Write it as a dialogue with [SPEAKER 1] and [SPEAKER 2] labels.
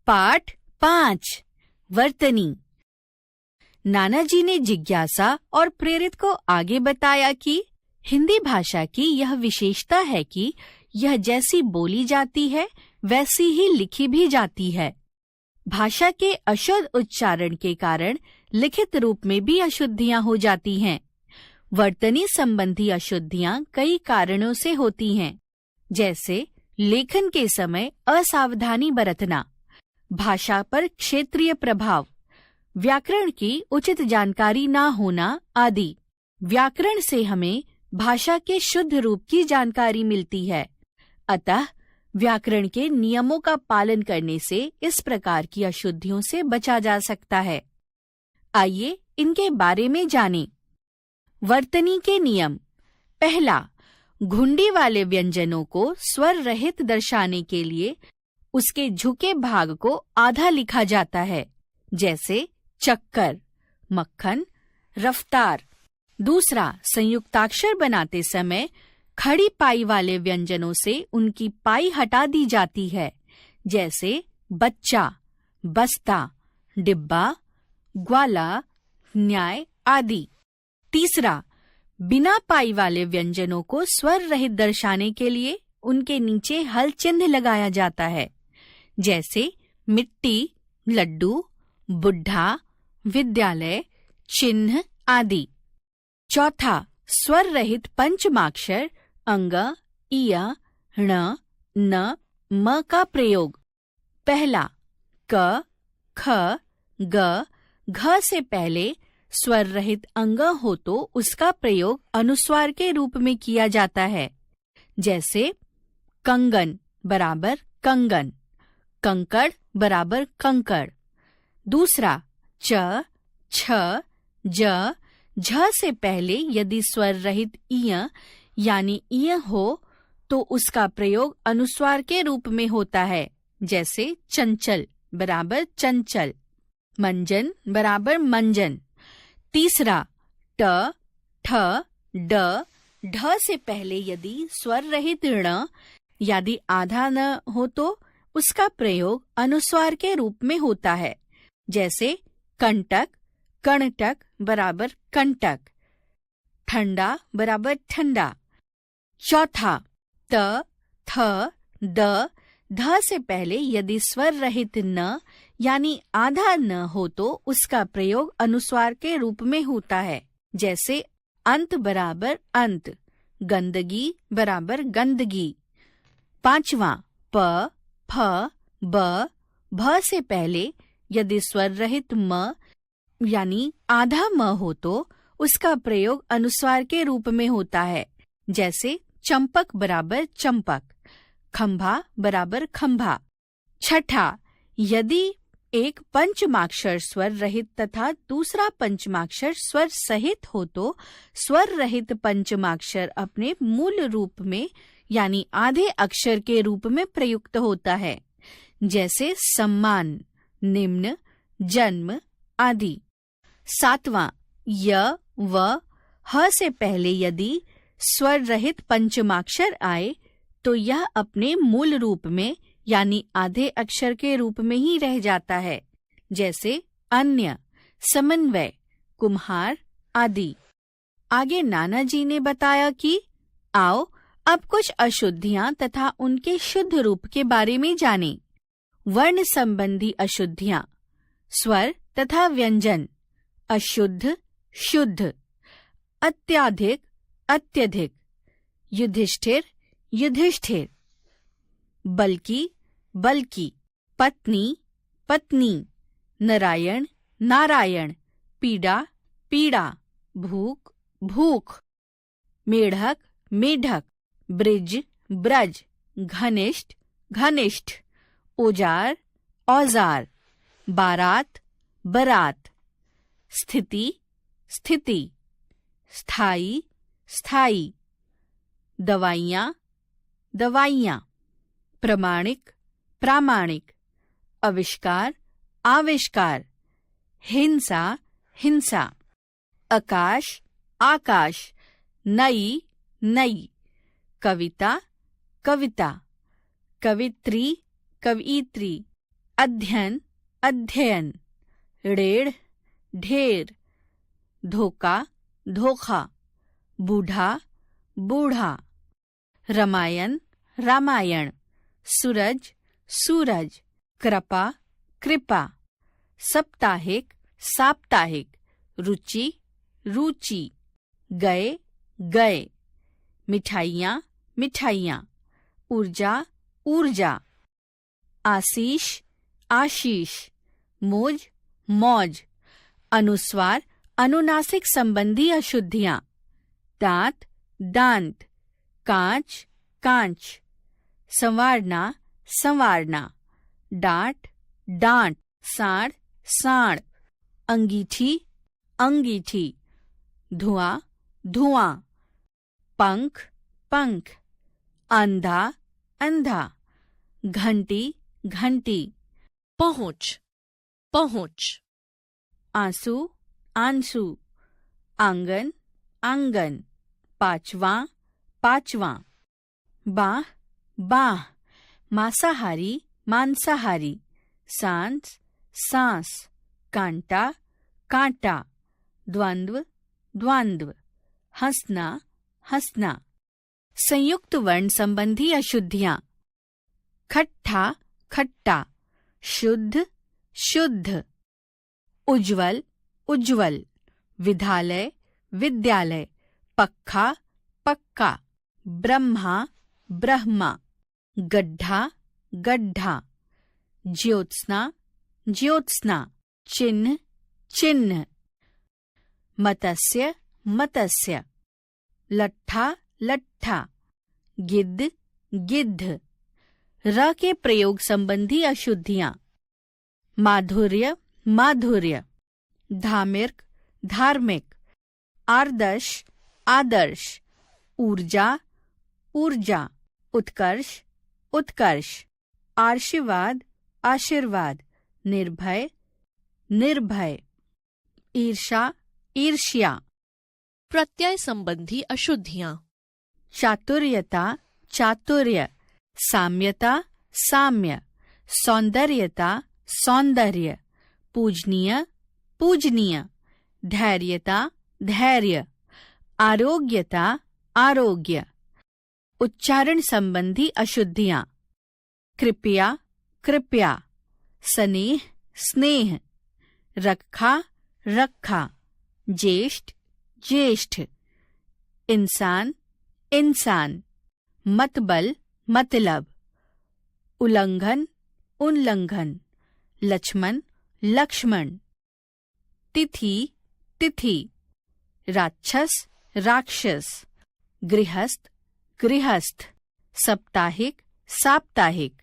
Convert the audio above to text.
[SPEAKER 1] पाठ 5 वर्तनी। नानाजी ने जिज्ञासा और प्रेरित को आगे बताया कि हिंदी भाषा की यह विशेषता है कि यह जैसी बोली जाती है वैसी ही लिखी भी जाती है। भाषा के अशुद्ध उच्चारण के कारण लिखित रूप में भी अशुद्धियां हो जाती हैं। वर्तनी संबंधी अशुद्धियां कई कारणों से होती हैं, जैसे लेखन के समय असावधानी बरतना, भाषा पर क्षेत्रीय प्रभाव, व्याकरण की उचित जानकारी न होना आदि। व्याकरण से हमें भाषा के शुद्ध रूप की जानकारी मिलती है, अतः व्याकरण के नियमों का पालन करने से इस प्रकार की अशुद्धियों से बचा जा सकता है। आइए इनके बारे में जानें। वर्तनी के नियम। पहला, घुंडी वाले व्यंजनों को स्वर रहित दर्शाने के लिए उसके झुके भाग को आधा लिखा जाता है, जैसे चक्कर, मक्खन, रफ्तार। दूसरा, संयुक्ताक्षर बनाते समय खड़ी पाई वाले व्यंजनों से उनकी पाई हटा दी जाती है, जैसे बच्चा, बस्ता, डिब्बा, ग्वाला, न्याय आदि। तीसरा, बिना पाई वाले व्यंजनों को स्वर रहित दर्शाने के लिए उनके नीचे हल चिन्ह लगाया जाता है, जैसे मिट्टी, लड्डू, बुढ़ा, विद्यालय, चिन्ह आदि। चौथा, स्वर रहित पंचमाक्षर अंग, इय, ण, न, म का प्रयोग। पहला, क, ख, ग, घ से पहले स्वर रहित अंग हो तो उसका प्रयोग अनुस्वार के रूप में किया जाता है, जैसे कंगन बराबर कंगन, कंकड़ बराबर कंकड़। दूसरा, च, छ, ज, झ से पहले यदि स्वर रहित इय यानी इय हो तो उसका प्रयोग अनुस्वार के रूप में होता है, जैसे चंचल बराबर चंचल, मंजन बराबर मंजन। तीसरा, ट, ठ, ड, ढ से पहले यदि स्वर रहित ण यदि आधा न हो तो उसका प्रयोग अनुस्वार के रूप में होता है, जैसे कंटक, कर्णटक बराबर कंटक, ठंडा बराबर ठंडा। चौथा, त, थ, द, ध से पहले यदि स्वर रहित न यानी आधा न हो तो उसका प्रयोग अनुस्वार के रूप में होता है, जैसे अंत बराबर अंत, गंदगी बराबर गंदगी। पांचवा, प, फ, ब, भ से पहले यदि स्वर रहित म यानी आधा म हो तो उसका प्रयोग अनुस्वार के रूप में होता है, जैसे चंपक बराबर चंपक, खंभा बराबर खंभा। छठा, यदि एक पंचमाक्षर स्वर रहित तथा दूसरा पंचमाक्षर स्वर सहित हो तो स्वर रहित पंचमाक्षर अपने मूल रूप में यानी आधे अक्षर के रूप में प्रयुक्त होता है, जैसे सम्मान, निम्न, जन्म आदि। सातवां, य, व, ह से पहले यदि स्वर रहित पंचमाक्षर आए तो यह अपने मूल रूप में यानी आधे अक्षर के रूप में ही रह जाता है, जैसे अन्य, समन्वय, कुम्हार आदि। आगे नानाजी ने बताया कि आओ अब कुछ अशुद्धियां तथा उनके शुद्ध रूप के बारे में जानें। वर्ण संबंधी अशुद्धियां। स्वर तथा व्यंजन। अशुद्ध, शुद्ध। अत्याधिक, अत्यधिक। युधिष्ठिर, युधिष्ठिर। बल्कि, बल्कि। पत्नी, पत्नी। नारायण, नारायण। पीड़ा, पीड़ा। भूख, भूख। मेढक, मेढक। ब्रिज, ब्रज। घनिष्ठ, घनिष्ठ। औजार, औजार। बारात, बरात। स्थिति, स्थिति। स्थायी, स्थायी। दवाइयाँ, दवाइयाँ। प्रमाणिक, प्रामाणिक। आविष्कार, आविष्कार। हिंसा, हिंसा। आकाश, आकाश। नई, नई। कविता, कविता। कवित्री, कवयित्री। अध्ययन अध्ययन, ढेर ढेर, धोखा धोखा, बूढ़ा बूढ़ा, रामायण रामायण, सूरज सूरज, कृपा कृपा, साप्ताहिक साप्ताहिक, रुचि रुचि, गए गए, मिठाइयाँ मिठाइयाँ, ऊर्जा ऊर्जा, आशीष आशीष, मौज मौज। अनुस्वार अनुनासिक संबंधी अशुद्धियाँ, दांत दांत, कांच कांच, संवारना संवारना, डांट डांट, साढ़ साढ़, अंगीठी अंगीठी, धुआं धुआं, पंख पंख, अंधा अंधा, घंटी घंटी,
[SPEAKER 2] पहुँच पहुँच,
[SPEAKER 1] आंसू आंसू, आंगन आंगन, पांचवा पांचवा, बाह बाह, मांसाहारी मांसाहारी, सांस सांस, कांटा कांटा, द्वंद्व द्वंद्व, हंसना हंसना। संयुक्त वर्ण संबंधी अशुद्धियाँ, खट्टा खट्टा, शुद्ध शुद्ध, उज्जवल उज्जवल, विद्यालय विद्यालय, पक्का पक्का, ब्रह्मा ब्रह्मा, गड्ढा गड्ढा, ज्योत्स्ना ज्योत्स्ना, चिन्ह चिन्ह, मत्स्य मत्स्य, लट्ठा लट्ठा, गिद्ध गिद्ध। र के प्रयोग संबंधी अशुद्धियाँ, माधुर्य माधुर्य, धार्मिक धार्मिक, आदर्श आदर्श, ऊर्जा ऊर्जा, उत्कर्ष उत्कर्ष, आशीर्वाद आशीर्वाद, निर्भय निर्भय, ईर्षा ईर्ष्या।
[SPEAKER 2] प्रत्यय संबंधी अशुद्धियाँ,
[SPEAKER 1] चातुर्यता चातुर्य, साम्यता साम्य, सौंदर्यता सौंदर्य, पूजनीय पूजनीय, धैर्यता धैर्य, आरोग्यता आरोग्य। उच्चारण संबंधी अशुद्धियाँ, कृपया कृपया, स्नेह स्नेह, रखा रखा, ज्येष्ठ ज्येष्ठ, इंसान इंसान, मतबल मतलब, उल्लंघन उल्लंघन, लक्ष्मण लक्ष्मण, तिथि तिथि, राक्षस राक्षस, गृहस्थ गृहस्थ, साप्ताहिक साप्ताहिक।